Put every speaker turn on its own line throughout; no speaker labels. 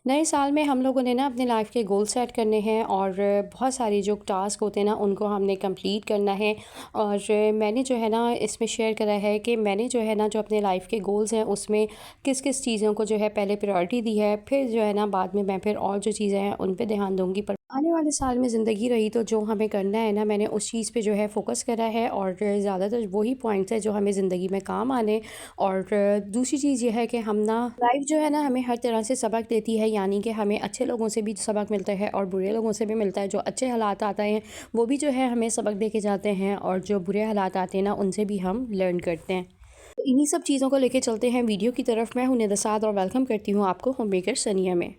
نئے سال میں ہم لوگوں نے نا اپنے لائف کے گول سیٹ کرنے ہیں اور بہت سارے جو ٹاسک ہوتے ہیں نا ان کو ہم نے کمپلیٹ کرنا ہے۔ اور میں نے جو ہے نا اس میں شیئر کرا ہے کہ میں نے جو ہے نا جو اپنے لائف کے گولز ہیں اس میں کس کس چیزوں کو جو ہے پہلے پریورٹی دی ہے، پھر جو ہے نا بعد میں پھر اور جو چیزیں ہیں ان پہ دھیان دوں گی۔ پر آنے والے سال میں زندگی رہی تو جو ہمیں کرنا ہے نا، میں نے اس چیز پہ جو ہے فوکس کرا ہے اور زیادہ تر وہی پوائنٹس ہیں جو ہمیں زندگی میں کام آنے۔ اور دوسری چیز یہ ہے کہ ہم نا لائف جو ہے نا ہمیں ہر طرح سے سبق دیتی ہے، یعنی کہ ہمیں اچھے لوگوں سے بھی سبق ملتا ہے اور برے لوگوں سے بھی ملتا ہے۔ جو اچھے حالات آتے ہیں وہ بھی جو ہے ہمیں سبق دے کے جاتے ہیں، اور جو برے حالات آتے ہیں نا ان سے بھی ہم لرن کرتے ہیں۔ تو انہی سب چیزوں کو لے کے چلتے ہیں ویڈیو کی طرف۔ میں ہوں ندا اور ویلکم کرتی ہوں آپ کو ہوم میکر سنیا میں۔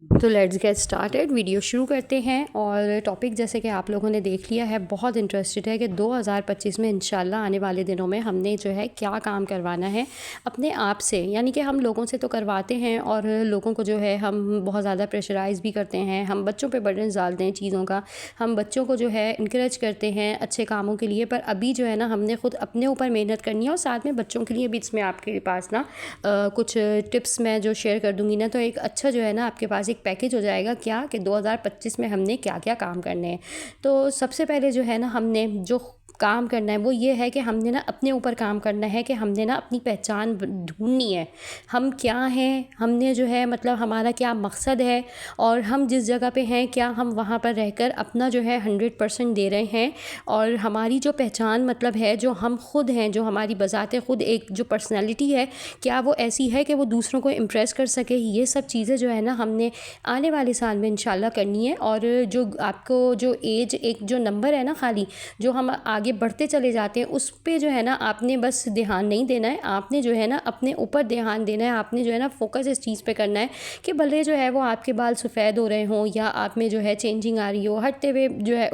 تو لیٹس گیٹ اسٹارٹیڈ، ویڈیو شروع کرتے ہیں۔ اور ٹاپک جیسے کہ آپ لوگوں نے دیکھ لیا ہے، بہت انٹرسٹڈ ہے کہ 2025 میں انشاءاللہ آنے والے دنوں میں ہم نے جو ہے کیا کام کروانا ہے اپنے آپ سے۔ یعنی کہ ہم لوگوں سے تو کرواتے ہیں اور لوگوں کو جو ہے ہم بہت زیادہ پریشرائز بھی کرتے ہیں، ہم بچوں پہ برڈن ڈالتے ہیں چیزوں کا، ہم بچوں کو جو ہے انکریج کرتے ہیں اچھے کاموں کے لیے۔ پر ابھی جو ہے نا ہم نے خود اپنے اوپر محنت کرنی ہے، اور ساتھ میں بچوں کے لیے بھی اس میں آپ کے پاس نا کچھ ٹپس میں جو شیئر کر دوں گی نا، تو ایک اچھا جو ہے نا آپ کے پاس ایک پیکیج ہو جائے گا کیا کہ 2025 میں ہم نے کیا کیا کام کرنے ہیں۔ تو سب سے پہلے جو ہے نا ہم نے جو کام کرنا ہے وہ یہ ہے کہ ہم نے نا اپنے اوپر کام کرنا ہے، کہ ہم نے نا اپنی پہچان ڈھونڈنی ہے، ہم کیا ہیں، ہم نے جو ہے مطلب ہمارا کیا مقصد ہے، اور ہم جس جگہ پہ ہیں کیا ہم وہاں پر رہ کر اپنا جو ہے 100% دے رہے ہیں۔ اور ہماری جو پہچان مطلب ہے، جو ہم خود ہیں، جو ہماری بذات خود ایک جو پرسنالٹی ہے، کیا وہ ایسی ہے کہ وہ دوسروں کو امپریس کر سکے۔ یہ سب چیزیں جو ہے نا ہم نے آنے والے سال میں انشاءاللہ کرنی ہے۔ اور جو آپ کو جو ایج ایک جو نمبر ہے نا، خالی جو ہم آگے بڑھتے چلے جاتے ہیں اس پہ جو ہے نا آپ نے بس دھیان نہیں دینا ہے، آپ نے جو ہے نا اپنے اوپر دھیان دینا ہے، آپ نے جو ہے نا فوکس اس چیز پہ کرنا ہے کہ بھلے جو ہے وہ آپ کے بال سفید ہو رہے ہوں یا آپ میں جو ہے چینجنگ آ رہی ہو، ہٹتے ہوئے جو ہے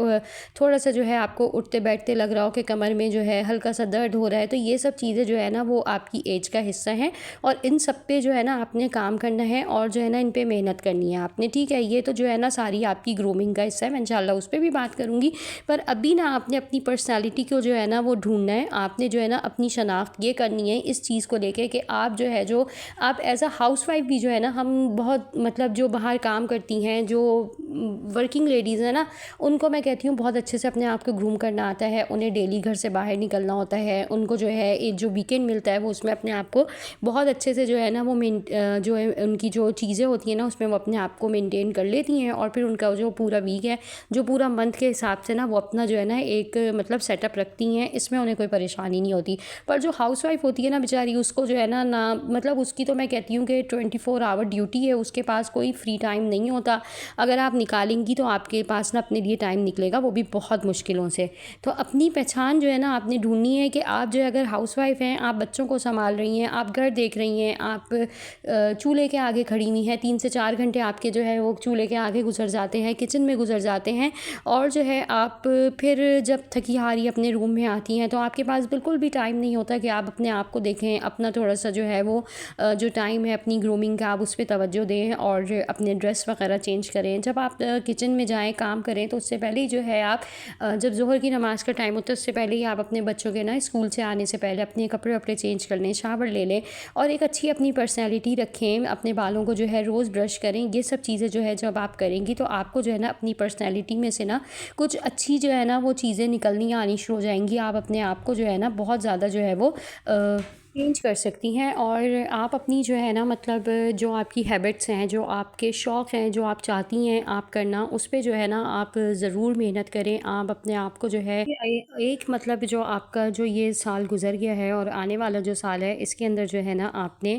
تھوڑا سا جو ہے آپ کو اٹھتے بیٹھتے لگ رہا ہو کہ کمر میں جو ہے ہلکا سا درد ہو رہا ہے، تو یہ سب چیزیں جو ہے نا وہ آپ کی ایج کا حصہ ہیں، اور ان سب پہ جو ہے نا آپ نے کام کرنا ہے اور جو ہے نا ان پہ محنت کرنی ہے آپ نے، ٹھیک ہے۔ یہ تو جو ہے نا ساری آپ کی گرومنگ کا حصہ ہے، میں انشاءاللہ اس پہ بھی بات کروں گی۔ پر ابھی نا آپ نے اپنی پرسنالٹی کو جو ہے نا وہ ڈھونڈنا ہے، آپ نے جو ہے نا اپنی شناخت یہ کرنی ہے اس چیز کو لے کے کہ آپ جو ہے جو آپ ایز اے ہاؤس وائف بھی جو ہے نا، ہم بہت مطلب جو باہر کام کرتی ہیں، جو ورکنگ لیڈیز ہیں نا، ان کو میں کہتی ہوں بہت اچھے سے اپنے آپ کو گروم کرنا آتا ہے، انہیں ڈیلی گھر سے باہر نکلنا ہوتا ہے، ان کو جو ہے ایک جو ویکینڈ ملتا ہے وہ اس میں اپنے آپ کو بہت اچھے سے جو ہے نا وہ جو ہے ان کی جو چیزیں ہوتی ہیں نا اس میں وہ اپنے آپ کو مینٹین کر لیتی ہیں، اور پھر ان کا جو پورا ویک ہے، جو پورا منتھ کے حساب سے نا وہ اپنا جو ہے نا ایک مطلب سیٹ اپ رکھتی ہیں، اس میں انہیں کوئی پریشانی نہیں ہوتی۔ پر جو ہاؤس وائف ہوتی ہے نا بیچاری، اس کو جو ہے نا مطلب اس کی تو میں کہتی ہوں کہ 24 آور ڈیوٹی ہے، اس کے پاس کوئی فری ٹائم نہیں ہوتا، اگر آپ نکالیں گی تو آپ کے پاس نا اپنے لیے ٹائم نکلے گا، وہ بھی بہت مشکلوں سے۔ تو اپنی پہچان جو ہے نا آپ نے ڈھونڈنی ہے کہ آپ جو ہے اگر ہاؤس وائف ہیں، آپ بچوں کو سنبھال رہی ہیں، آپ گھر دیکھ رہی ہیں، آپ چولہے کے آگے کھڑی ہوئی ہیں، 3 سے 4 گھنٹے آپ کے جو ہے وہ چولہے کے آگے گزر جاتے ہیں، کچن میں گزر جاتے ہیں، اور جو ہے آپ پھر جب تھکی ہاری اپنے روم میں آتی ہیں تو آپ کے پاس بالکل بھی ٹائم نہیں ہوتا کہ آپ اپنے آپ کو دیکھیں، اپنا تھوڑا سا جو ہے وہ جو ٹائم ہے اپنی گرومنگ کا آپ اس پہ توجہ دیں اور اپنے ڈریس وغیرہ چینج کریں۔ جب آپ کچن میں جائیں کام کریں تو اس سے پہلے ہی جو ہے آپ جب ظہر کی نماز کا ٹائم ہوتا ہے اس سے پہلے ہی آپ اپنے بچوں کے نا اسکول سے آنے سے پہلے اپنے کپڑے وپڑے چینج کر لیں، شاور لے لیں، اور ایک اچھی اپنی پرسنالٹی رکھیں، اپنے بالوں کو جو ہے روز برش کریں۔ یہ سب چیزیں جو ہے جب آپ کریں گی تو آپ کو جو ہے نا اپنی پرسنالٹی میں سے نا کچھ اچھی جو ہے نا وہ چیزیں نکلنی آنی شروع ہو جائیں گی، آپ اپنے آپ کو جو ہے نا بہت زیادہ جو ہے وہ چینج کر سکتی ہیں، اور آپ اپنی جو ہے نا مطلب جو آپ کی ہیبٹس ہیں، جو آپ کے شوق ہیں، جو آپ چاہتی ہیں آپ کرنا، اس پہ جو ہے نا آپ ضرور محنت کریں۔ آپ اپنے آپ کو جو ہے ایک مطلب جو آپ کا جو یہ سال گزر گیا ہے اور آنے والا جو سال ہے اس کے اندر جو ہے نا آپ نے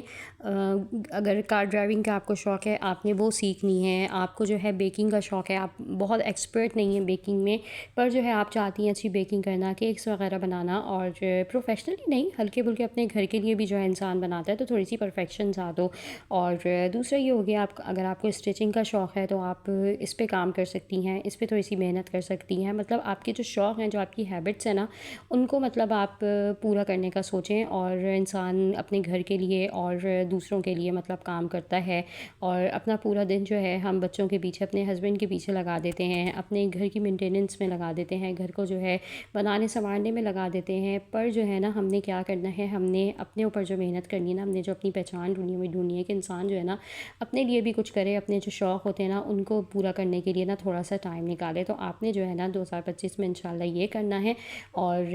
اگر کار ڈرائیونگ کا آپ کو شوق ہے آپ نے وہ سیکھنی ہے، آپ کو جو ہے بیکنگ کا شوق ہے، آپ بہت ایکسپرٹ نہیں ہیں بیکنگ میں، پر جو ہے آپ چاہتی ہیں اچھی بیکنگ کرنا، کیکس وغیرہ بنانا، اور پروفیشنلی نہیں ہلکے پھلکے اپنے گھر کے لیے بھی جو ہے انسان بناتا ہے تو تھوڑی سی پرفیکشنز آ دو۔ اور دوسرا یہ ہو گیا، آپ اگر آپ کو اسٹیچنگ کا شوق ہے تو آپ اس پہ کام کر سکتی ہیں، اس پہ تھوڑی سی محنت کر سکتی ہیں، مطلب آپ کے جو شوق ہیں، جو آپ کی ہیبٹس ہیں نا، ان کو مطلب آپ پورا کرنے کا سوچیں۔ اور انسان اپنے گھر کے لیے اور دوسروں کے لیے مطلب کام کرتا ہے، اور اپنا پورا دن جو ہے ہم بچوں کے پیچھے، اپنے ہسبینڈ کے پیچھے لگا دیتے ہیں، اپنے گھر کی مینٹیننس میں لگا دیتے ہیں، گھر کو جو ہے بنانے سنوارنے میں لگا دیتے ہیں، پر جو ہے نا ہم نے کیا کرنا ہے، ہم نے اپنے اوپر جو محنت کرنی ہے نا، ہم نے جو اپنی پہچان ڈھونڈنی ہے کہ انسان جو ہے نا اپنے لیے بھی کچھ کرے، اپنے جو شوق ہوتے ہیں نا ان کو پورا کرنے کے لیے نا تھوڑا سا ٹائم نکالے۔ تو آپ نے جو ہے نا 2025 میں انشاءاللہ یہ کرنا ہے، اور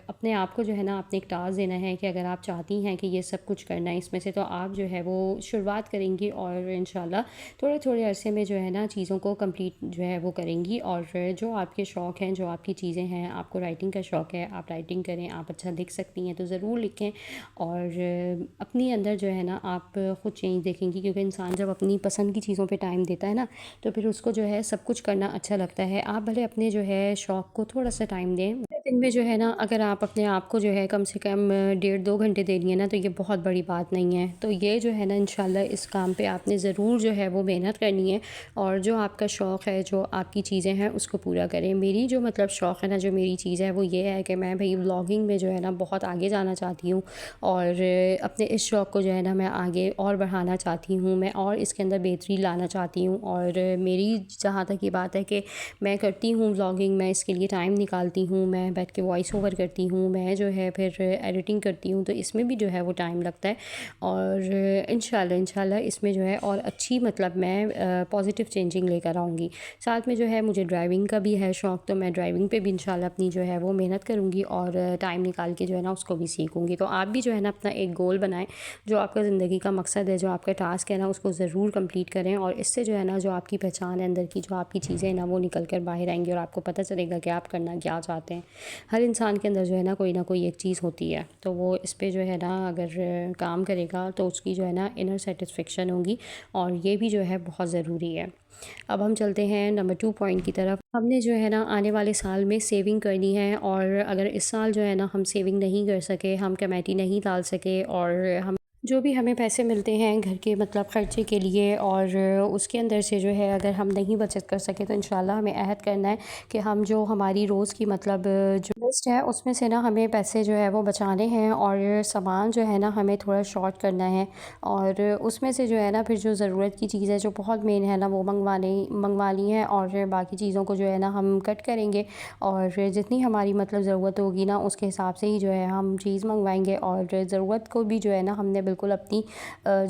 اپنے آپ کو جو ہے نا آپ نے ایک ٹاسک دینا ہے کہ اگر آپ چاہتی ہیں کہ یہ سب کچھ کرنا ہے اس میں سے، تو آپ جو ہے وہ شروعات کریں گی، اور انشاءاللہ تھوڑے تھوڑے عرصے میں جو ہے نا چیزوں کو کمپلیٹ جو ہے وہ کریں گی۔ اور جو آپ کے شوق ہیں، جو آپ کی چیزیں ہیں، آپ کو رائٹنگ کا شوق ہے، آپ رائٹنگ کریں، آپ اچھا لکھ سکتی ہیں تو ضرور لکھیں، اور اپنی اندر جو ہے نا آپ خود چینج دیکھیں گی، کیونکہ انسان جب اپنی پسند کی چیزوں پہ ٹائم دیتا ہے نا تو پھر اس کو جو ہے سب کچھ کرنا اچھا لگتا ہے۔ آپ بھلے اپنے جو ہے شوق کو تھوڑا سا ٹائم دیں دن میں، جو ہے نا اگر آپ اپنے آپ کو جو ہے کم سے کم 1.5-2 گھنٹے دے دیے نا تو یہ بہت بڑی بات نہیں ہے۔ تو یہ جو ہے نا انشاءاللہ اس کام پہ آپ نے ضرور جو ہے وہ محنت کرنی ہے، اور جو آپ کا شوق ہے، جو آپ کی چیزیں ہیں اس کو پورا کریں۔ میری جو مطلب شوق ہے نا، جو میری چیز ہے وہ یہ ہے کہ میں بھئی ولاگنگ میں جو ہے نا بہت آگے جانا چاہتی ہوں، اور اپنے اس شوق کو جو ہے نا میں آگے اور بڑھانا چاہتی ہوں، میں اور اس کے اندر بہتری لانا چاہتی ہوں۔ اور میری جہاں تک یہ بات ہے کہ میں کرتی ہوں ولاگنگ، میں اس کے لیے ٹائم نکالتی ہوں، میں بیٹھ کے وائس اوور کرتی ہوں، میں جو ہے پھر ایڈیٹنگ کرتی ہوں، تو اس میں بھی جو ہے وہ ٹائم لگتا ہے، اور انشاءاللہ اس میں جو ہے اور اچھی مطلب میں پازیٹیو چینجنگ لے کر آؤں گی۔ ساتھ میں جو ہے مجھے ڈرائیونگ کا بھی ہے شوق، تو میں ڈرائیونگ پہ بھی انشاءاللہ اپنی جو ہے وہ محنت کروں گی، اور ٹائم نکال کے جو ہے نا اس کو بھی سیکھوں گی۔ تو آپ بھی جو ہے نا اپنا ایک گول بنائیں، جو آپ کا زندگی کا مقصد ہے، جو آپ کا ٹاسک ہے نا اس کو ضرور کمپلیٹ کریں، اور اس سے جو ہے نا جو آپ کی پہچان ہے اندر کی، جو آپ کی چیزیں ہیں نا وہ نکل کر باہر آئیں گی، اور آپ کو پتہ چلے گا کہ آپ کرنا کیا چاہتے ہیں۔ ہر انسان کے اندر جو ہے نا کوئی ایک چیز ہوتی ہے، تو وہ اس پہ جو ہے نا اگر کام کرے گا تو اس کی جو ہے نا انر سیٹسفیکشن ہوگی، اور یہ بھی جو ہے بہت ضروری ہے۔ اب ہم چلتے ہیں نمبر 2 پوائنٹ کی طرف۔ ہم نے جو ہے نا آنے والے سال میں سیونگ کرنی ہے، اور اگر اس سال جو ہے نا ہم سیونگ نہیں کر سکے، ہم کمیٹی نہیں ڈال سکے، اور ہم جو بھی ہمیں پیسے ملتے ہیں گھر کے مطلب خرچے کے لیے، اور اس کے اندر سے جو ہے اگر ہم نہیں بچت کر سکے، تو انشاءاللہ ہمیں عہد کرنا ہے کہ ہم جو ہماری روز کی مطلب جو لسٹ ہے اس میں سے نا ہمیں پیسے جو ہے وہ بچانے ہیں، اور سامان جو ہے نا ہمیں تھوڑا شارٹ کرنا ہے، اور اس میں سے جو ہے نا پھر جو ضرورت کی چیز ہے، جو بہت مین ہے نا وہ منگوانی ہے، اور باقی چیزوں کو جو ہے نا ہم کٹ کریں گے، اور جتنی ہماری مطلب ضرورت ہوگی نا اس کے حساب سے ہی جو ہے ہم چیز منگوائیں گے، اور ضرورت کو بھی جو ہے نا ہم نے بالکل اپنی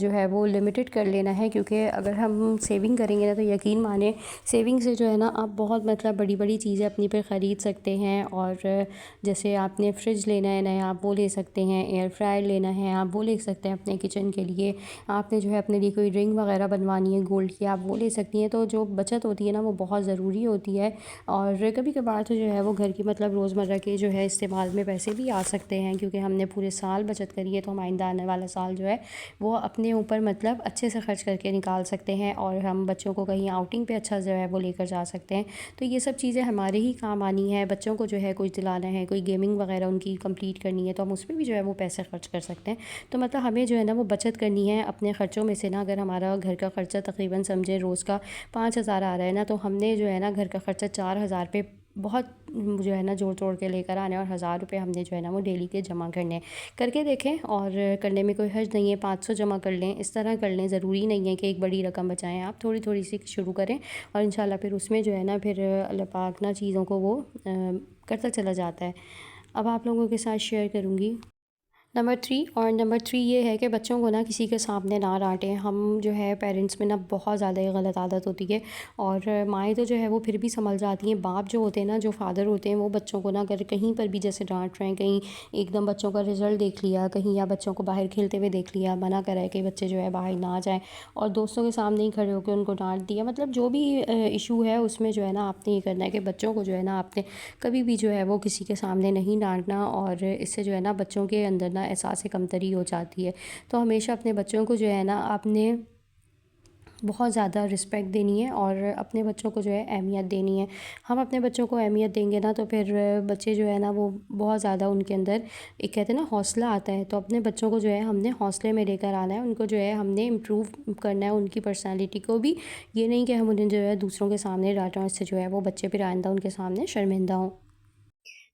جو ہے وہ لمیٹڈ کر لینا ہے، کیونکہ اگر ہم سیونگ کریں گے نا تو یقین مانیں سیونگ سے جو ہے نا آپ بہت مطلب بڑی بڑی چیزیں اپنی پہ خرید سکتے ہیں، اور جیسے آپ نے فریج لینا ہے نیا، آپ وہ لے سکتے ہیں، ایئر فرائر لینا ہے آپ وہ لے سکتے ہیں اپنے کچن کے لیے، آپ نے جو ہے اپنے لیے کوئی رنگ وغیرہ بنوانی ہے گولڈ کی، آپ وہ لے سکتی ہیں۔ تو جو بچت ہوتی ہے نا وہ بہت ضروری ہوتی ہے، اور کبھی کبھار تو جو ہے وہ گھر کی مطلب روزمرہ کے جو ہے استعمال میں پیسے بھی آ سکتے ہیں، کیونکہ ہم نے پورے سال بچت کری ہے، تو ہم آئندہ آنے والا سال جو ہے وہ اپنے اوپر مطلب اچھے سے خرچ کر کے نکال سکتے ہیں، اور ہم بچوں کو کہیں آؤٹنگ پہ اچھا جو ہے وہ لے کر جا سکتے ہیں۔ تو یہ سب چیزیں ہمارے ہی کام آنی ہے، بچوں کو جو ہے کچھ دلانا ہے، کوئی گیمنگ وغیرہ ان کی کمپلیٹ کرنی ہے، تو ہم اس میں بھی جو ہے وہ پیسے خرچ کر سکتے ہیں۔ تو مطلب ہمیں جو ہے نا وہ بچت کرنی ہے اپنے خرچوں میں سے نا۔ اگر ہمارا گھر کا خرچہ تقریباً سمجھے روز کا 5,000 آ رہا ہے نا، تو ہم نے جو ہے نا گھر کا خرچہ 4,000 پہ بہت جو ہے نا جوڑ توڑ کے لے کر آنے، اور 1,000 روپے ہم نے جو ہے نا وہ ڈیلی کے جمع کرنے، کر کے دیکھیں، اور کرنے میں کوئی حرج نہیں ہے، 500 جمع کر لیں، اس طرح کر لیں، ضروری نہیں ہے کہ ایک بڑی رقم بچائیں، آپ تھوڑی تھوڑی سی شروع کریں، اور انشاءاللہ پھر اس میں جو ہے نا پھر اللہ پاک نا چیزوں کو وہ کرتا چلا جاتا ہے۔ اب آپ لوگوں کے ساتھ شیئر کروں گی نمبر 3 یہ ہے کہ بچوں کو نا کسی کے سامنے نہ ڈانٹیں۔ ہم جو ہے پیرنٹس میں نا بہت زیادہ یہ غلط عادت ہوتی ہے، اور مائیں تو جو ہے وہ پھر بھی سنبھل جاتی ہیں، باپ جو ہوتے ہیں نا، جو فادر ہوتے ہیں، وہ بچوں کو نا اگر کہیں پر بھی جیسے ڈانٹ رہے ہیں، کہیں ایک دم بچوں کا رزلٹ دیکھ لیا کہیں، یا بچوں کو باہر کھیلتے ہوئے دیکھ لیا، منع کرا ہے کہ بچے جو ہے باہر نہ جائیں، اور دوستوں کے سامنے ہی کھڑے ہو کے ان کو ڈانٹ دیا، مطلب جو بھی ایشو ہے اس میں جو ہے نا آپ نے یہ کرنا ہے کہ بچوں کو جو ہے نا آپ نے کبھی بھی جو ہے وہ کسی کے سامنے نہیں ڈانٹنا، اور اس سے جو ہے نا بچوں کے اندر نا احساس کمتری ہو جاتی ہے۔ تو ہمیشہ اپنے بچوں کو جو ہے نا آپ نے بہت زیادہ رسپیکٹ دینی ہے، اور اپنے بچوں کو جو ہے اہمیت دینی ہے۔ ہم اپنے بچوں کو اہمیت دیں گے نا تو پھر بچے جو ہے نا وہ بہت زیادہ ان کے اندر ایک کہتے ہیں نا حوصلہ آتا ہے، تو اپنے بچوں کو جو ہے ہم نے حوصلے میں لے کر آنا ہے، ان کو جو ہے ہم نے امپروو کرنا ہے، ان کی پرسنالٹی کو بھی، یہ نہیں کہ ہم انہیں جو ہے دوسروں کے سامنے ڈانٹیں، اور اس سے جو ہے وہ بچے پھر آئندہ ان کے سامنے شرمندہ ہوں۔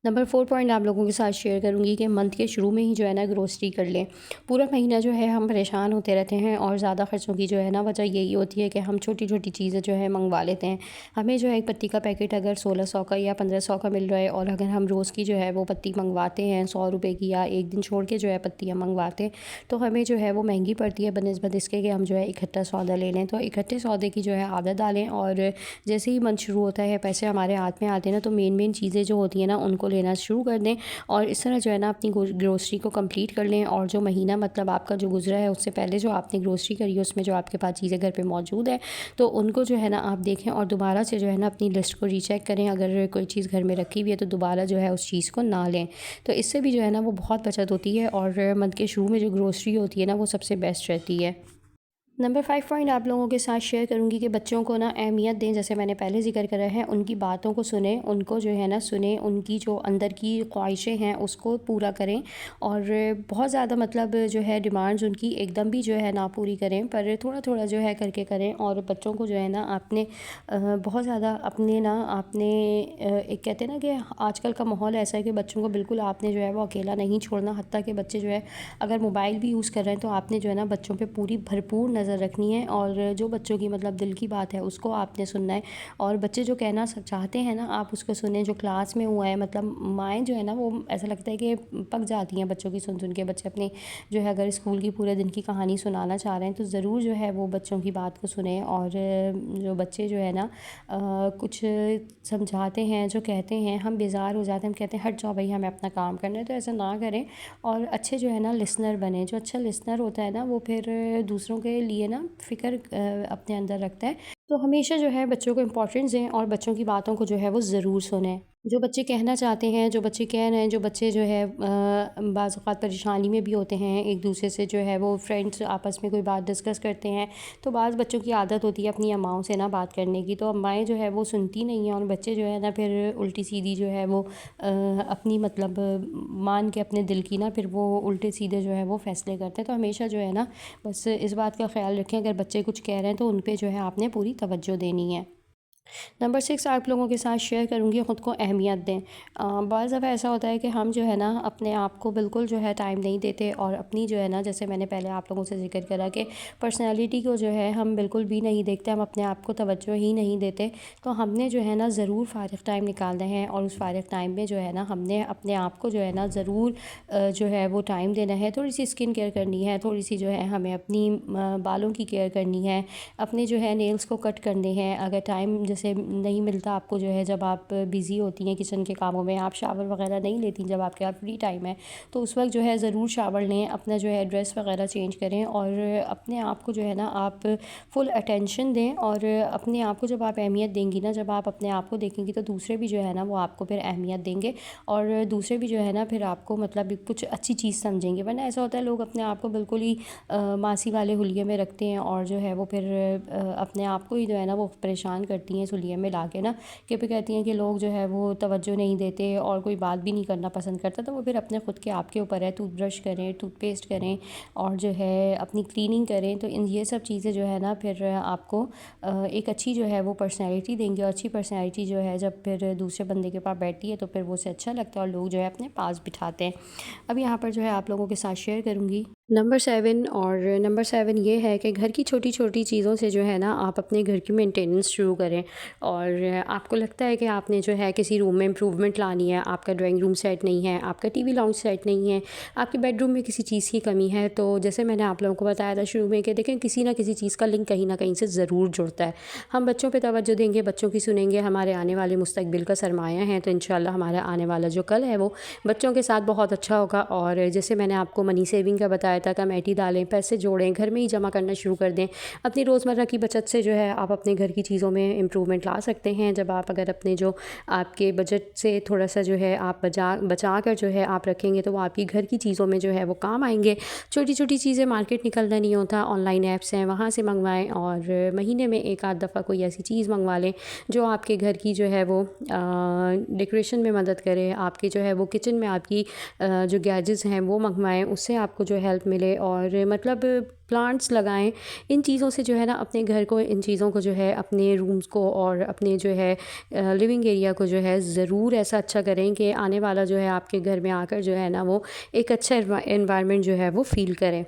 نمبر 4 پوائنٹ آپ لوگوں کے ساتھ شیئر کروں گی کہ منتھ کے شروع میں ہی جو ہے نا گروسری کر لیں۔ پورا مہینہ جو ہے ہم پریشان ہوتے رہتے ہیں اور زیادہ خرچوں کی جو ہے نا وجہ یہی ہوتی ہے کہ ہم چھوٹی چھوٹی چیزیں جو ہے منگوا لیتے ہیں۔ ہمیں جو ہے ایک پتی کا پیکٹ اگر 1600 کا یا 1500 کا مل رہا ہے، اور اگر ہم روز کی جو ہے وہ پتی منگواتے ہیں 100 روپے کی، یا ایک دن چھوڑ کے جو ہے پتیاں منگواتے ہیں، تو ہمیں جو ہے وہ مہنگی پڑتی ہے بنسبت اس کے کہ ہم جو ہے اکٹھا سودا لے لیں۔ تو اکٹھے سودے کی جو ہے عادت ڈالیں، اور جیسے ہی منتھ شروع ہوتا ہے پیسے ہمارے ہاتھ میں آتے ہیں نا، تو مین چیزیں جو ہوتی ہیں نا ان کو لینا شروع کر دیں، اور اس طرح جو ہے نا اپنی گروسری کو کمپلیٹ کر لیں۔ اور جو مہینہ مطلب آپ کا جو گزرا ہے اس سے پہلے جو آپ نے گروسری کری ہے اس میں جو آپ کے پاس چیزیں گھر پہ موجود ہے تو ان کو جو ہے نا آپ دیکھیں، اور دوبارہ سے جو ہے نا اپنی لسٹ کو ری چیک کریں۔ اگر کوئی چیز گھر میں رکھی ہوئی ہے تو دوبارہ جو ہے اس چیز کو نہ لیں، تو اس سے بھی جو ہے نا وہ بہت بچت ہوتی ہے، اور منتھ کے شروع میں جو گروسری ہوتی ہے نا وہ سب سے بیسٹ رہتی ہے۔ نمبر 5 پوائنٹ آپ لوگوں کے ساتھ شیئر کروں گی کہ بچوں کو نا اہمیت دیں، جیسے میں نے پہلے ذکر کرا ہے، ان کی باتوں کو سنیں، ان کو جو ہے نا سنیں، ان کی جو اندر کی خواہشیں ہیں اس کو پورا کریں، اور بہت زیادہ مطلب جو ہے ڈیمانڈز ان کی ایک دم بھی جو ہے نا پوری کریں، پر تھوڑا تھوڑا جو ہے کر کے کریں۔ اور بچوں کو جو ہے نا آپ نے بہت زیادہ اپنے نا آپ نے ایک کہتے ہیں نا کہ آج کل کا ماحول ایسا ہے کہ بچوں کو بالکل آپ نے جو ہے وہ اکیلا نہیں چھوڑنا، حتیٰ کہ بچے جو ہے اگر موبائل بھی یوز کر رہے ہیں تو آپ نے جو ہے نا بچوں پہ پوری بھرپور نظر رکھنی ہے، اور جو بچوں کی مطلب دل کی بات ہے اس کو آپ نے سننا ہے، اور بچے جو کہنا چاہتے ہیں نا آپ اس کو سنیں۔ جو کلاس میں ہوا ہے مطلب مائیں جو ہے نا وہ ایسا لگتا ہے کہ پک جاتی ہیں بچوں کی سن کے۔ بچے اپنے جو ہے اگر اسکول کی پورے دن کی کہانی سنانا چاہ رہے ہیں تو ضرور جو ہے وہ بچوں کی بات کو سنیں، اور جو بچے جو ہے نا کچھ سمجھاتے ہیں، جو کہتے ہیں، ہم بیزار ہو جاتے ہیں، ہم کہتے ہیں ہٹ جاؤ بھائی ہمیں اپنا کام کرنا ہے، تو ایسا نہ کریں، اور اچھے جو ہے نا لسنر بنیں۔ جو اچھا لسنر ہوتا ہے نا وہ پھر دوسروں کے لیے نا فکر اپنے اندر رکھتا ہے، تو ہمیشہ جو ہے بچوں کو امپورٹنس دیں اور بچوں کی باتوں کو جو ہے وہ ضرور سنیں۔ جو بچے کہنا چاہتے ہیں، جو بچے کہہ رہے ہیں، جو بچے جو ہے بعض اوقات پریشانی میں بھی ہوتے ہیں، ایک دوسرے سے جو ہے وہ فرینڈس آپس میں کوئی بات ڈسکس کرتے ہیں، تو بعض بچوں کی عادت ہوتی ہے اپنی اماؤں سے نا بات کرنے کی، تو امائیں جو ہے وہ سنتی نہیں ہیں، اور بچے جو ہے نا پھر الٹی سیدھی جو ہے وہ اپنی مطلب مان کے اپنے دل کی نا پھر وہ الٹے سیدھے جو ہے وہ فیصلے کرتے ہیں۔ تو ہمیشہ جو ہے نا بس اس بات کا خیال رکھیں، اگر بچے کچھ کہہ رہے ہیں تو ان پہ جو ہے آپ نے پوری توجہ دینی ہے۔ نمبر 6 آپ لوگوں کے ساتھ شیئر کروں گی، خود کو اہمیت دیں۔ بعض دفعہ ایسا ہوتا ہے کہ ہم جو ہے نا اپنے آپ کو بالکل جو ہے ٹائم نہیں دیتے، اور اپنی جو ہے نا جیسے میں نے پہلے آپ لوگوں سے ذکر کرا کہ پرسنالٹی کو جو ہے ہم بالکل بھی نہیں دیکھتے، ہم اپنے آپ کو توجہ ہی نہیں دیتے، تو ہم نے جو ہے نا ضرور فارغ ٹائم نکالنا ہے، اور اس فارغ ٹائم میں جو ہے نا ہم نے اپنے آپ کو جو ہے نا ضرور جو ہے وہ ٹائم دینا ہے۔ تھوڑی سی اسکن کیئر کرنی ہے، تھوڑی سی جو ہے ہمیں اپنی بالوں کی کیئر کرنی ہے، اپنے جو ہے نیلز کو کٹ کرنے ہیں۔ اگر ٹائم جیسے نہیں ملتا آپ کو جو ہے، جب آپ بیزی ہوتی ہیں کچن کے کاموں میں، آپ شاور وغیرہ نہیں لیتی جب آپ کے پاس فری ٹائم ہے، تو اس وقت جو ہے ضرور شاور لیں، اپنا جو ہے ڈریس وغیرہ چینج کریں، اور اپنے آپ کو جو ہے نا آپ فل اٹینشن دیں، اور اپنے آپ کو جب آپ اہمیت دیں گی نا، جب آپ اپنے آپ کو دیکھیں گی تو دوسرے بھی جو ہے نا وہ آپ کو پھر اہمیت دیں گے، اور دوسرے بھی جو ہے نا پھر آپ کو مطلب کچھ اچھی چیز سمجھیں گے۔ ورنہ ایسا ہوتا ہے لوگ اپنے آپ کو بالکل ہی ماسی والے حلیے میں رکھتے ہیں، اور جو ہے وہ پھر اپنے آپ کو ہی جو ہے نا وہ پریشان کرتی ہیں اس حلیے میں لا کے نا، کہ پھر کہتی ہیں کہ لوگ جو ہے وہ توجہ نہیں دیتے اور کوئی بات بھی نہیں کرنا پسند کرتا، تو وہ پھر اپنے خود کے آپ کے اوپر ہے۔ ٹوتھ برش کریں، ٹوتھ پیسٹ کریں، اور جو ہے اپنی کلیننگ کریں، تو یہ سب چیزیں جو ہے نا پھر آپ کو ایک اچھی جو ہے وہ پرسنالٹی دیں گے، اور اچھی پرسنالٹی جو ہے جب پھر دوسرے بندے کے پاس بیٹھتی ہے تو پھر وہ اسے اچھا لگتا ہے، اور لوگ جو ہے اپنے پاس بٹھاتے ہیں۔ اب یہاں پر جو ہے آپ لوگوں کے ساتھ شیئر کروں گی نمبر 7، اور نمبر 7 یہ ہے کہ گھر کی چھوٹی چھوٹی چیزوں سے جو ہے نا آپ اپنے گھر کی مینٹیننس شروع کریں، اور آپ کو لگتا ہے کہ آپ نے جو ہے کسی روم میں امپروومنٹ لانی ہے، آپ کا ڈرائنگ روم سیٹ نہیں ہے، آپ کا ٹی وی لاؤنج سیٹ نہیں ہے، آپ کے بیڈ روم میں کسی چیز کی کمی ہے، تو جیسے میں نے آپ لوگوں کو بتایا تھا شروع میں کہ دیکھیں کسی نہ کسی چیز کا لنک کہیں نہ کہیں سے ضرور جڑتا ہے۔ ہم بچوں پہ توجہ دیں گے، بچوں کی سنیں گے، ہمارے آنے والے مستقبل کا سرمایہ ہیں، تو انشاءاللہ ہمارا آنے والا جو کل ہے وہ بچوں کے ساتھ بہت اچھا ہوگا۔ اور جیسے میں نے آپ کو منی سیونگ کا بتایا تھا، کمیٹی ڈالیں، پیسے جوڑیں، گھر میں ہی جمع کرنا شروع کر دیں۔ اپنی روزمرہ کی بچت سے جو ہے آپ اپنے گھر کی چیزوں میں امپروومنٹ لا سکتے ہیں، جب آپ اگر اپنے جو آپ کے بجٹ سے تھوڑا سا جو ہے آپ بچا کر جو ہے آپ رکھیں گے، تو وہ آپ کی گھر کی چیزوں میں جو ہے وہ کام آئیں گے۔ چھوٹی چھوٹی چیزیں مارکیٹ نکلنا نہیں ہوتا، آن لائن ایپس ہیں وہاں سے منگوائیں، اور مہینے میں ایک آدھ دفعہ کوئی ایسی چیز منگوا لیں جو آپ کے گھر کی جو ہے وہ ڈیکوریشن میں مدد کرے، آپ کے جو ہے وہ کچن میں آپ کی جو گیجز ہیں وہ منگوائیں، اس سے آپ کو جو ہیلپ ملے، اور مطلب پلانٹس لگائیں. ان چیزوں سے جو ہے نا اپنے گھر کو، ان چیزوں کو جو ہے اپنے رومز کو اور اپنے جو ہے لیونگ ایریا کو جو ہے ضرور ایسا اچھا کریں کہ آنے والا جو ہے آپ کے گھر میں آ کر جو ہے نا وہ ایک اچھا انوائرمنٹ جو ہے وہ فیل کریں.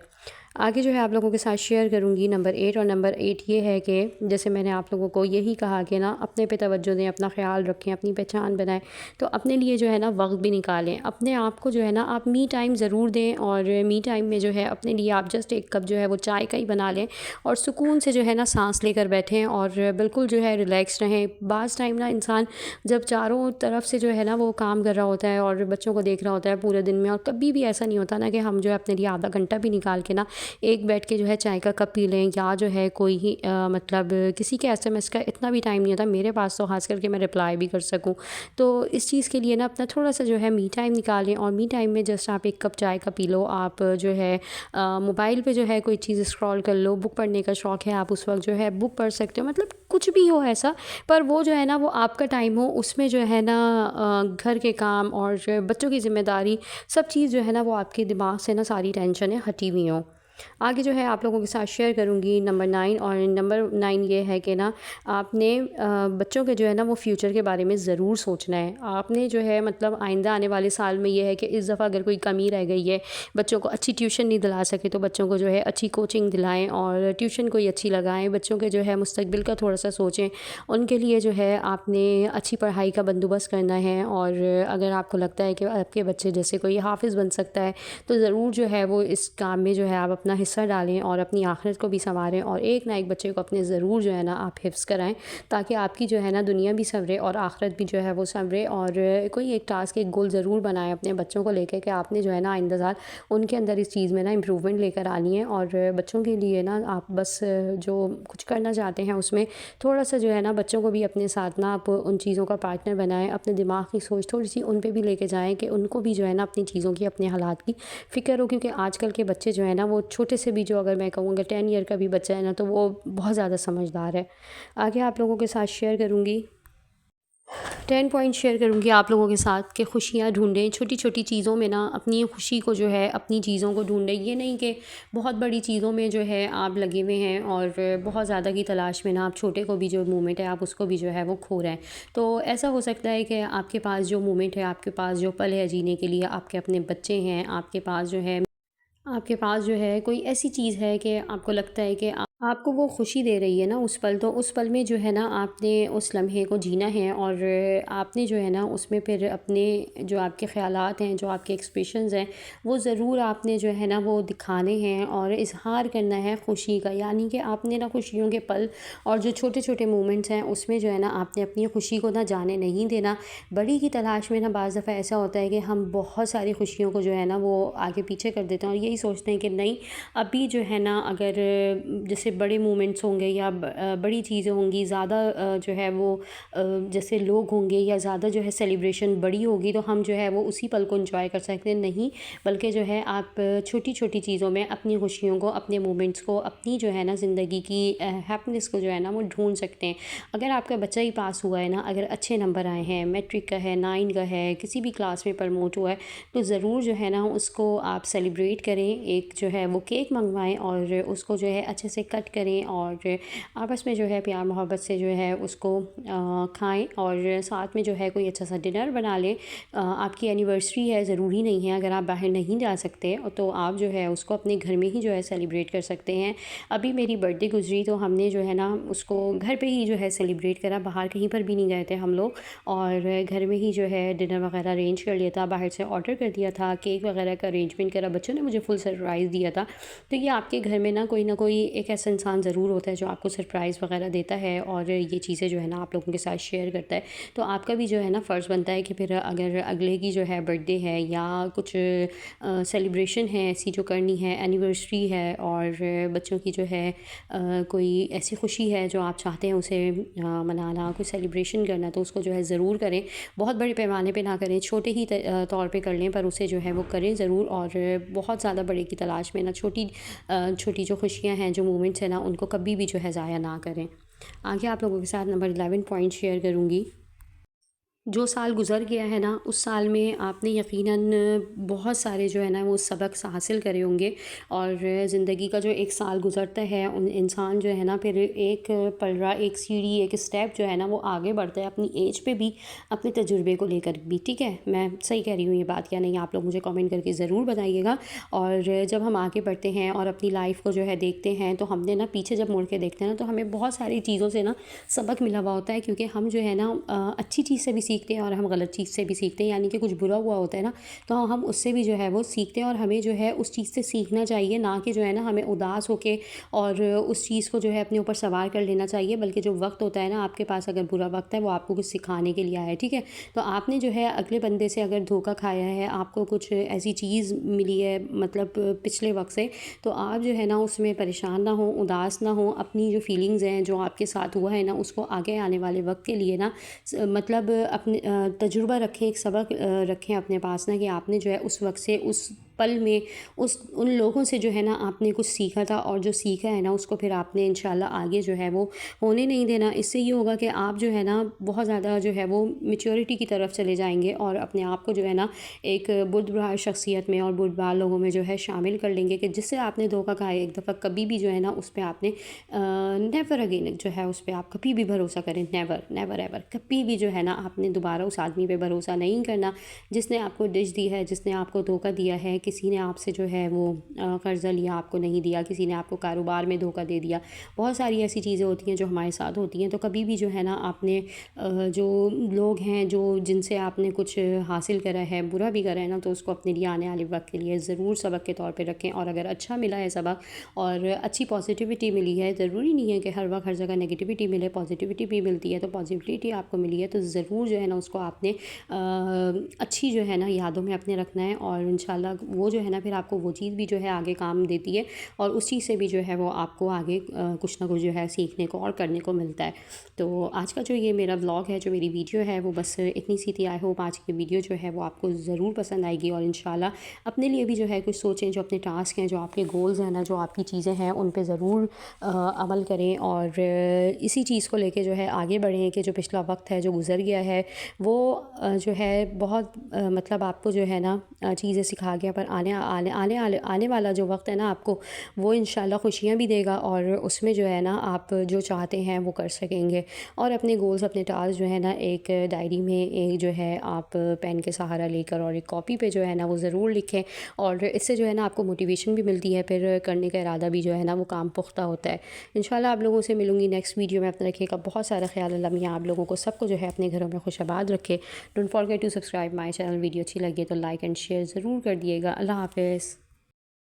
آگے جو ہے آپ لوگوں کے ساتھ شیئر کروں گی نمبر 8. اور نمبر 8 یہ ہے کہ جیسے میں نے آپ لوگوں کو یہی کہا کہ نا اپنے پہ توجہ دیں، اپنا خیال رکھیں، اپنی پہچان بنائیں. تو اپنے لیے جو ہے نا وقت بھی نکالیں، اپنے آپ کو جو ہے نا آپ می ٹائم ضرور دیں. اور می ٹائم میں جو ہے اپنے لیے آپ جسٹ ایک کپ جو ہے وہ چائے کا ہی بنا لیں اور سکون سے جو ہے نا سانس لے کر بیٹھیں اور بالکل جو ہے ریلیکس رہیں. بعض ٹائم نا انسان جب چاروں طرف سے جو ہے نا وہ کام کر رہا ہوتا ہے اور بچوں کو دیکھ رہا ہوتا ہے پورے دن میں، اور کبھی بھی ایسا نہیں ہوتا نا کہ ہم جو ہے اپنے لیے آدھا گھنٹہ بھی نکال کے نا ایک بیٹھ کے جو ہے چائے کا کپ پی لیں، یا جو ہے کوئی ہی مطلب کسی کے SMS کا اتنا بھی ٹائم نہیں ہوتا میرے پاس تو خاص کر کے میں رپلائی بھی کر سکوں. تو اس چیز کے لیے نا اپنا تھوڑا سا جو ہے می ٹائم نکالیں، اور می ٹائم میں جسٹ آپ ایک کپ چائے کا پی لو. آپ جو ہے موبائل پہ جو ہے کوئی چیز اسکرول کر لو، بک پڑھنے کا شوق ہے آپ اس وقت جو ہے بک پڑھ سکتے ہو، مطلب کچھ بھی ہو ایسا، پر وہ جو ہے نا وہ آپ کا ٹائم ہو، اس میں جو ہے نا گھر کے کام اور بچوں کی ذمہ داری سب چیز جو ہے نا وہ آپ کے دماغ سے نا ساری ٹینشنیں ہٹی ہوئی ہوں. آگے جو ہے آپ لوگوں کے ساتھ شیئر کروں گی نمبر 9. اور نمبر 9 یہ ہے کہ نا آپ نے بچوں کے جو ہے نا وہ فیوچر کے بارے میں ضرور سوچنا ہے. آپ نے جو ہے مطلب آئندہ آنے والے سال میں یہ ہے کہ اس دفعہ اگر کوئی کمی رہ گئی ہے، بچوں کو اچھی ٹیوشن نہیں دلا سکے تو بچوں کو جو ہے اچھی کوچنگ دلائیں اور ٹیوشن کوئی اچھی لگائیں. بچوں کے جو ہے مستقبل کا تھوڑا سا سوچیں، ان کے لیے جو ہے آپ نے اچھی پڑھائی کا بندوبست کرنا ہے. اور اگر آپ کو لگتا ہے کہ آپ کے بچے جیسے کوئی حافظ بن سکتا ہے تو ضرور جو ہے وہ اس کام میں جو ہے آپ اپنا حصہ ڈالیں اور اپنی آخرت کو بھی سنواریں، اور ایک نہ ایک بچے کو اپنے ضرور جو ہے نا آپ حفظ کرائیں تاکہ آپ کی جو ہے نا دنیا بھی سنورے اور آخرت بھی جو ہے وہ سنورے. اور کوئی ایک ٹاسک، ایک گول ضرور بنائیں اپنے بچوں کو لے کے کہ آپ نے جو ہے نا آئندہ سال ان کے اندر اس چیز میں نا امپروومنٹ لے کر آنی ہے. اور بچوں کے لیے نا آپ بس جو کچھ کرنا چاہتے ہیں اس میں تھوڑا سا جو ہے نا بچوں کو بھی اپنے ساتھ نا آپ ان چیزوں کا پارٹنر بنائیں، اپنے دماغ کی سوچ تھوڑی سی ان پہ بھی لے کے جائیں کہ ان کو بھی جو ہے نا اپنی چیزوں کی، اپنے حالات کی فکر ہو. کیونکہ آج کل کے بچے جو ہے نا وہ چھوٹے سے بھی، جو اگر میں کہوں گا 10 ایئر کا بھی بچہ ہے نا تو وہ بہت زیادہ سمجھدار ہے. آگے آپ لوگوں کے ساتھ شیئر کروں گی 10 پوائنٹ شیئر کروں گی آپ لوگوں کے ساتھ کہ خوشیاں ڈھونڈیں. چھوٹی چھوٹی چیزوں میں نا اپنی خوشی کو جو ہے اپنی چیزوں کو ڈھونڈیں. یہ نہیں کہ بہت بڑی چیزوں میں جو ہے آپ لگے ہوئے ہیں اور بہت زیادہ کی تلاش میں نا آپ چھوٹے کو بھی جو مومنٹ ہے آپ اس کو بھی جو ہے وہ کھو رہے ہیں. تو ایسا ہو سکتا ہے کہ آپ کے پاس جو مومنٹ ہے، آپ کے پاس جو پل ہے جینے کے لیے، آپ کے اپنے بچے ہیں، آپ کے پاس جو ہے کوئی ایسی چیز ہے کہ آپ کو لگتا ہے کہ آپ کو وہ خوشی دے رہی ہے نا اس پل، تو اس پل میں جو ہے نا آپ نے اس لمحے کو جینا ہے. اور آپ نے جو ہے نا اس میں پھر اپنے جو آپ کے خیالات ہیں، جو آپ کے ایکسپریشنز ہیں، وہ ضرور آپ نے جو ہے نا وہ دکھانے ہیں اور اظہار کرنا ہے خوشی کا. یعنی کہ آپ نے نا خوشیوں کے پل اور جو چھوٹے چھوٹے مومنٹس ہیں اس میں جو ہے نا آپ نے اپنی خوشی کو نہ جانے نہیں دینا. بڑی کی تلاش میں نا بعض دفعہ ایسا ہوتا ہے کہ ہم بہت ساری خوشیوں کو جو ہے نا وہ آگے پیچھے کر دیتے ہیں اور یہی سوچتے ہیں کہ نہیں ابھی جو ہے نا اگر جیسے بڑے مومنٹس ہوں گے یا بڑی چیزیں ہوں گی، زیادہ جو ہے وہ جیسے لوگ ہوں گے یا زیادہ جو ہے سیلیبریشن بڑی ہوگی تو ہم جو ہے وہ اسی پل کو انجوائے کر سکتے ہیں. نہیں، بلکہ جو ہے آپ چھوٹی چھوٹی چیزوں میں اپنی خوشیوں کو، اپنے مومنٹس کو، اپنی جو ہے نا زندگی کی ہیپینس کو جو ہے نا وہ ڈھونڈ سکتے ہیں. اگر آپ کا بچہ ہی پاس ہوا ہے نا، اگر اچھے نمبر آئے ہیں، میٹرک کا ہے، 9 کا ہے، کسی بھی کلاس میں پروموٹ ہوا ہے، تو ضرور جو ہے نا اس کو آپ سیلیبریٹ کریں. ایک جو ہے وہ کیک منگوائیں اور اس کو جو ہے اچھے سے کٹ کریں اور آپس میں جو ہے پیار محبت سے جو ہے اس کو کھائیں. اور ساتھ میں جو ہے کوئی اچھا سا ڈنر بنا لیں. آپ کی اینیورسری ہے، ضروری نہیں ہے اگر آپ باہر نہیں جا سکتے تو آپ جو ہے اس کو اپنے گھر میں ہی جو ہے سیلیبریٹ کر سکتے ہیں. ابھی میری برتھ ڈے گزری تو ہم نے جو ہے نا اس کو گھر پہ ہی جو ہے سیلیبریٹ کرا، باہر کہیں پر بھی نہیں گئے تھے ہم لوگ، اور گھر میں ہی جو ہے ڈنر وغیرہ ارینج کر لیا تھا، باہر سے آرڈر کر دیا تھا، کیک وغیرہ کا ارینجمنٹ کرا. بچوں نے مجھے فل سرپرائز دیا تھا. تو یہ آپ کے گھر میں نا کوئی ایک ایسا انسان ضرور ہوتا ہے جو آپ کو سرپرائز وغیرہ دیتا ہے اور یہ چیزیں جو ہے نا آپ لوگوں کے ساتھ شیئر کرتا ہے. تو آپ کا بھی جو ہے نا فرض بنتا ہے کہ پھر اگر اگلے کی جو ہے برتھ ڈے ہے یا کچھ سیلیبریشن ہے ایسی جو کرنی ہے، اینیورسری ہے اور بچوں کی جو ہے کوئی ایسی خوشی ہے جو آپ چاہتے ہیں اسے منانا، کوئی سیلیبریشن کرنا، تو اس کو جو ہے ضرور کریں. بہت بڑے پیمانے پہ نہ کریں، چھوٹے ہی طور پہ کر لیں، پر اسے جو ہے وہ کریں ضرور. اور بہت زیادہ بڑے کی تلاش میں نہ چھوٹی جو خوشیاں ہیں، جو مومنٹس ہیں نا، ان کو کبھی بھی جو ہے ضائع نہ کریں. آگے آپ لوگوں کے ساتھ نمبر 11 پوائنٹ شیئر کروں گی جو سال گزر گیا ہے نا اس سال میں آپ نے یقیناً بہت سارے جو ہے نا وہ سبق حاصل کرے ہوں گے، اور زندگی کا جو ایک سال گزرتا ہے انسان جو ہے نا پھر ایک پلڑا، ایک سیڑھی، ایک اسٹیپ جو ہے نا وہ آگے بڑھتا ہے اپنی ایج پہ بھی، اپنے تجربے کو لے کر بھی، ٹھیک ہے؟ میں صحیح کہہ رہی ہوں یہ بات یا نہیں؟ آپ لوگ مجھے کامنٹ کر کے ضرور بتائیے گا۔ اور جب ہم آگے بڑھتے ہیں اور اپنی لائف کو جو ہے دیکھتے ہیں تو ہم نے نا پیچھے جب مڑ کے دیکھتے ہیں نا تو ہمیں بہت ساری چیزوں سے نا سبق ملا ہوا ہوتا ہے، کیونکہ ہم جو ہے نا اچھی چیز سے بھی سیکھتے ہیں اور ہم غلط چیز سے بھی سیکھتے ہیں، یعنی کہ کچھ برا ہوا ہوتا ہے نا تو ہم اس سے بھی جو ہے وہ سیکھتے ہیں، اور ہمیں جو ہے اس چیز سے سیکھنا چاہیے، نہ کہ جو ہے نا ہمیں اداس ہو کے اور اس چیز کو جو ہے اپنے اوپر سوار کر لینا چاہیے، بلکہ جو وقت ہوتا ہے نا آپ کے پاس، اگر برا وقت ہے وہ آپ کو کچھ سکھانے کے لیے آیا ہے، ٹھیک ہے؟ تو آپ نے جو ہے اگلے بندے سے اگر دھوکہ کھایا ہے، آپ کو کچھ ایسی چیز ملی ہے مطلب پچھلے وقت سے، تو آپ جو ہے نا اس میں پریشان نہ ہوں، اداس نہ ہوں، اپنی جو فیلنگز ہیں جو آپ کے ساتھ ہوا ہے نا اس کو آگے آنے والے وقت کے لیے نا مطلب اپنے تجربہ رکھیں، ایک سبق رکھیں اپنے پاس نا، کہ آپ نے جو ہے اس وقت سے، اس پل میں، ان لوگوں سے جو ہے نا آپ نے کچھ سیکھا تھا، اور جو سیکھا ہے نا اس کو پھر آپ نے انشاءاللہ آگے جو ہے وہ ہونے نہیں دینا۔ اس سے یہ ہوگا کہ آپ جو ہے نا بہت زیادہ جو ہے وہ میچورٹی کی طرف چلے جائیں گے، اور اپنے آپ کو جو ہے نا ایک بردبار شخصیت میں اور بردبار لوگوں میں جو ہے شامل کر لیں گے، کہ جس سے آپ نے دھوکہ کھایا ایک دفعہ، کبھی بھی جو ہے نا اس پہ آپ نے نیور اگین جو ہے اس پہ آپ کبھی بھی بھروسہ کریں، نیور نیور ایور، کبھی بھی جو ہے نا آپ نے دوبارہ اس آدمی پہ بھروسہ نہیں کرنا جس نے آپ کو ڈش دی ہے، جس نے آپ کو دھوکہ دیا ہے۔ کسی نے آپ سے جو ہے وہ قرضہ لیا، آپ کو نہیں دیا، کسی نے آپ کو کاروبار میں دھوکہ دے دیا، بہت ساری ایسی چیزیں ہوتی ہیں جو ہمارے ساتھ ہوتی ہیں، تو کبھی بھی جو ہے نا آپ نے جو لوگ ہیں جو جن سے آپ نے کچھ حاصل کرا ہے، برا بھی کرا ہے نا، تو اس کو اپنے لیے آنے والے وقت کے لیے ضرور سبق کے طور پہ رکھیں، اور اگر اچھا ملا ہے سبق اور اچھی پازیٹیوٹی ملی ہے، ضروری نہیں ہے کہ ہر وقت ہر جگہ نگیٹیوٹی ملے، پازیٹیوٹی بھی ملتی ہے، تو پازیٹیوٹی آپ کو ملی ہے تو ضرور جو ہے نا اس کو آپ نے اچھی جو ہے نا یادوں میں اپنے رکھنا ہے، اور انشاءاللہ وہ جو ہے نا پھر آپ کو وہ چیز بھی جو ہے آگے کام دیتی ہے، اور اس چیز سے بھی جو ہے وہ آپ کو آگے کچھ نہ کچھ جو ہے سیکھنے کو اور کرنے کو ملتا ہے۔ تو آج کا جو یہ میرا ولاگ ہے، جو میری ویڈیو ہے، وہ بس اتنی سی تھی۔ آئی ہوپ آج کی ویڈیو جو ہے وہ آپ کو ضرور پسند آئے گی، اور انشاءاللہ اپنے لیے بھی جو ہے کچھ سوچیں، جو اپنے ٹاسک ہیں، جو آپ کے گولز ہیں نا، جو آپ کی چیزیں ہیں، ان پہ ضرور عمل کریں، اور اسی چیز کو لے کے جو ہے آگے بڑھیں، کہ جو پچھلا وقت ہے جو گزر گیا ہے وہ جو ہے بہت مطلب آپ کو جو ہے نا چیزیں سکھا گیا، پر آنے والا جو وقت ہے نا آپ کو وہ انشاءاللہ خوشیاں بھی دے گا، اور اس میں جو ہے نا آپ جو چاہتے ہیں وہ کر سکیں گے۔ اور اپنے گولز، اپنے ٹاسک جو ہے نا ایک ڈائری میں ایک جو ہے آپ پین کے سہارا لے کر اور ایک کاپی پہ جو ہے نا وہ ضرور لکھیں، اور اس سے جو ہے نا آپ کو موٹیویشن بھی ملتی ہے، پھر کرنے کا ارادہ بھی جو ہے نا وہ کام پختہ ہوتا ہے۔ انشاءاللہ آپ لوگوں سے ملوں گی نیکسٹ ویڈیو میں، اپنا رکھیے گا بہت سارا خیال، اللہ میاں آپ لوگوں کو سب کو جو ہے اپنے گھروں میں خوش آباد رکھے۔ Don't forget to subscribe my channel, video اچھی لگے تو لائک اینڈ شیئر ضرور کر دیے گا۔ اللہ حافظ۔